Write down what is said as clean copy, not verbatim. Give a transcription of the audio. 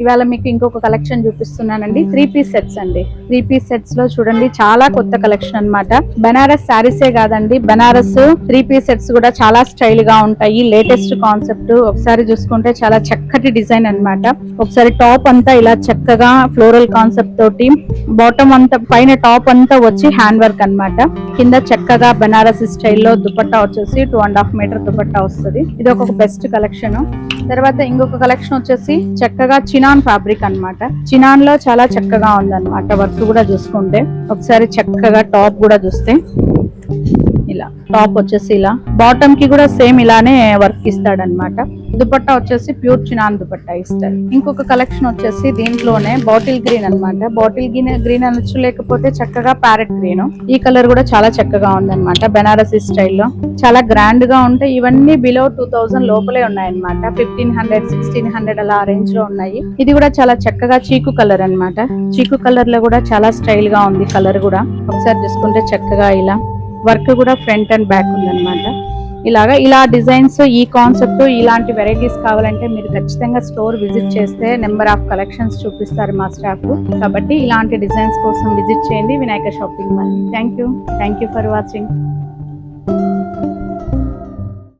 ఇవాళ మీకు ఇంకొక కలెక్షన్ చూపిస్తున్నానండి. 3 పీస్ సెట్స్ అండి. 3 పీస్ సెట్స్ లో చూడండి చాలా కొత్త కలెక్షన్ అన్నమాట. బనారస్ శారీసే కాదండి, బనారస్ 3 పీస్ సెట్స్ కూడా చాలా స్టైల్ గా ఉంటాయి. Latest concept. ఒకసారి చూసుకుంటే చాలా చక్కటి డిజైన్ అన్నమాట. ఒకసారి టాప్ అంతా ఇలా చక్కగా ఫ్లోరల్ కాన్సెప్ట్ తోటి, బాటమ్ అంతా పైన టాప్ అంతా వచ్చి హ్యాండ్ వర్క్ అన్నమాట. కింద చక్కగా బనారస్ స్టైల్లో దుపట్టా వచ్చేసి 2.5 మీటర్ దుపట్టా వస్తుంది. ఇది ఒక బెస్ట్ కలెక్షన్. తర్వాత ఇంకొక కలెక్షన్ వచ్చేసి చక్కగా చినాన్ ఫ్యాబ్రిక్ అన్నమాట. చినాన్ లో చాలా చక్కగా ఉందన్నమాట. వర్క్ కూడా చూసుకుంటే ఒకసారి చక్కగా టాప్ కూడా చూస్తే ఇలా టాప్ వచ్చేసి ఇలా, బాటమ్ కి కూడా సేమ్ ఇలానే వర్క్ ఇస్తాడనమాట. దుపట్టా వచ్చేసి ప్యూర్ చినాన్ దుపట్టా ఇస్తాడు. ఇంకొక కలెక్షన్ వచ్చేసి దీంట్లోనే బాటిల్ గ్రీన్ అన్నమాట. బాటిల్ గ్రీన్ అనొచ్చు, లేకపోతే చక్కగా ప్యారెట్ గ్రీన్. ఈ కలర్ కూడా చాలా చక్కగా ఉందన్నమాట. బెనారసీ స్టైల్లో చాలా గ్రాండ్ గా ఉంటాయి. ఇవన్నీ బిలో 2000 లోపలే ఉన్నాయన్నమాట. 1500, 1600 అలా రేంజ్ లో ఉన్నాయి. ఇది కూడా చాలా చక్కగా చీకు కలర్ అన్నమాట. చీకు కలర్ లో కూడా చాలా స్టైల్ గా ఉంది కలర్ కూడా. ఒకసారి చూసుకుంటే చక్కగా ఇలా వర్క్ కూడా ఫ్రంట్ అండ్ బ్యాక్ ఉందన్నమాట. ఇలా డిజైన్స్, ఈ కాన్సెప్ట్, ఇలాంటి వెరైటీస్ కావాలంటే మీరు ఖచ్చితంగా స్టోర్ విజిట్ చేస్తే నెంబర్ ఆఫ్ కలెక్షన్స్ చూపిస్తారు మా స్టాఫ్. కాబట్టి ఇలాంటి డిజైన్స్ కోసం విజిట్ చేయండి Vinayaka shopping mall. Thank you for watching.